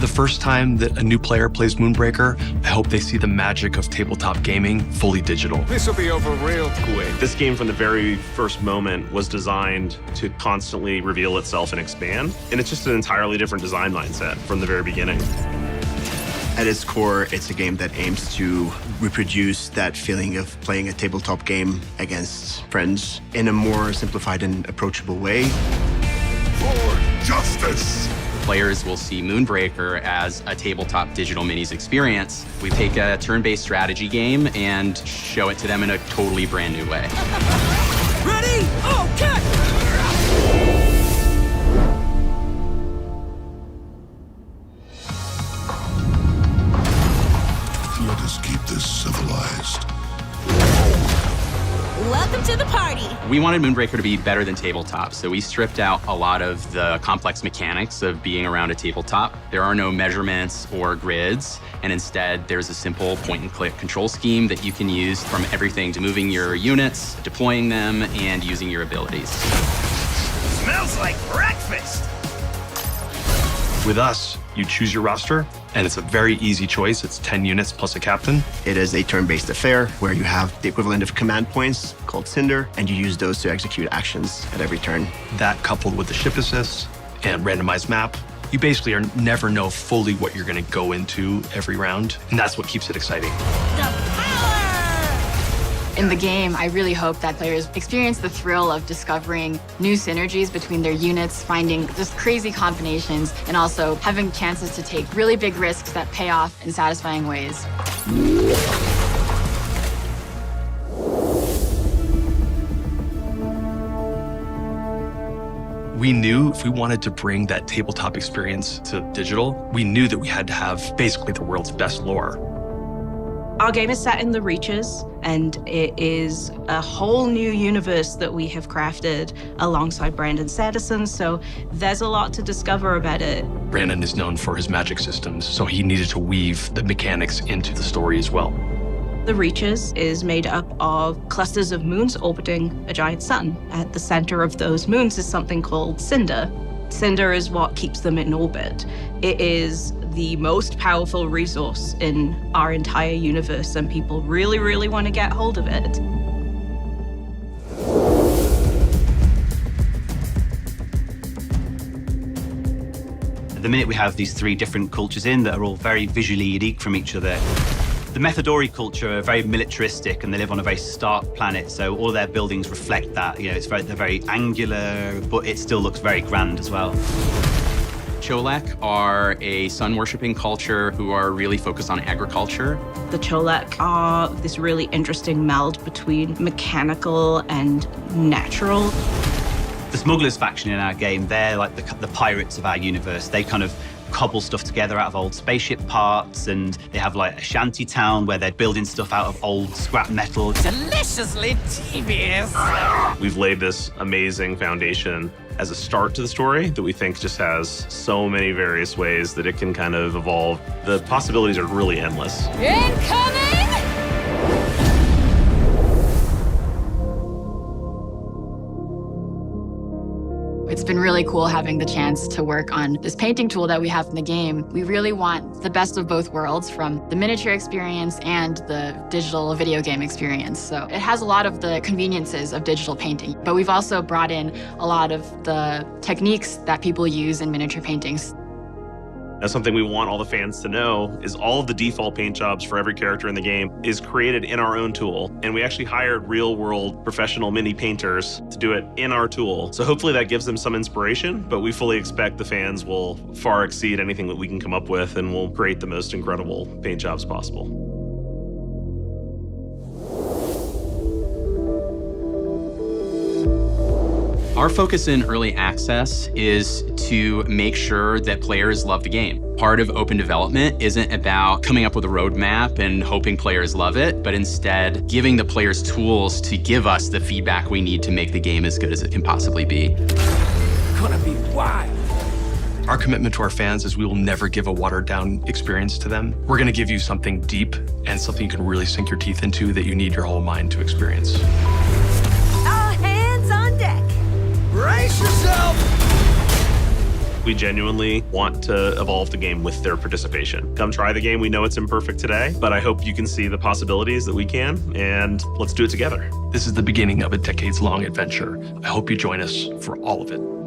The first time that a new player plays Moonbreaker, I hope they see the magic of tabletop gaming fully digital. This will be over real quick. This game from the very first moment was designed to constantly reveal itself and expand. And it's just an entirely different design mindset from the very beginning. At its core, it's a game that aims to reproduce that feeling of playing a tabletop game against friends in a more simplified and approachable way. For justice! Players will see Moonbreaker as a tabletop digital minis experience. We take a turn-based strategy game and show it to them in a totally brand new way. Ready? Okay! Let us keep this civilized. Welcome to the party. We wanted Moonbreaker to be better than tabletop, so we stripped out a lot of the complex mechanics of being around a tabletop. There are no measurements or grids, and instead there's a simple point-and-click control scheme that you can use, from everything to moving your units, deploying them, and using your abilities. Smells like breakfast. With us, you choose your roster, and it's a very easy choice. It's 10 units plus a captain. It is a turn-based affair where you have the equivalent of command points called Cinder, and you use those to execute actions at every turn. That coupled with the ship assists and randomized map, you basically never know fully what you're going to go into every round, and that's what keeps it exciting. The power! In the game, I really hope that players experience the thrill of discovering new synergies between their units, finding just crazy combinations, and also having chances to take really big risks that pay off in satisfying ways. We knew if we wanted to bring that tabletop experience to digital, we knew that we had to have basically the world's best lore. Our game is set in the Reaches, and it is a whole new universe that we have crafted alongside Brandon Sanderson, so there's a lot to discover about it. Brandon is known for his magic systems, so he needed to weave the mechanics into the story as well. The Reaches is made up of clusters of moons orbiting a giant sun. At the center of those moons is something called Cinder. Cinder is what keeps them in orbit. It is the most powerful resource in our entire universe, and people really, really want to get hold of it. At the minute, we have these 3 different cultures in that are all very visually unique from each other. The Methodori culture are very militaristic, and they live on a very stark planet, so all their buildings reflect that. You know, they're very angular, but it still looks very grand as well. Cholak are a sun-worshipping culture who are really focused on agriculture. The Cholak are this really interesting meld between mechanical and natural. The smugglers faction in our game, they're like the pirates of our universe. They kind of cobble stuff together out of old spaceship parts, and they have like a shanty town where they're building stuff out of old scrap metal. Deliciously devious. We've laid this amazing foundation as a start to the story that we think just has so many various ways that it can kind of evolve. The possibilities are really endless. Incoming! It's been really cool having the chance to work on this painting tool that we have in the game. We really want the best of both worlds, from the miniature experience and the digital video game experience. So it has a lot of the conveniences of digital painting, but we've also brought in a lot of the techniques that people use in miniature paintings. That's something we want all the fans to know, is all of the default paint jobs for every character in the game is created in our own tool. And we actually hired real-world professional mini painters to do it in our tool. So hopefully that gives them some inspiration, but we fully expect the fans will far exceed anything that we can come up with, and we'll create the most incredible paint jobs possible. Our focus in early access is to make sure that players love the game. Part of open development isn't about coming up with a roadmap and hoping players love it, but instead giving the players tools to give us the feedback we need to make the game as good as it can possibly be. Gonna be wild. Our commitment to our fans is we will never give a watered-down experience to them. We're going to give you something deep and something you can really sink your teeth into that you need your whole mind to experience. All hands on deck. Brace yourself. We genuinely want to evolve the game with their participation. Come try the game. We know it's imperfect today, but I hope you can see the possibilities that we can, and let's do it together. This is the beginning of a decades-long adventure. I hope you join us for all of it.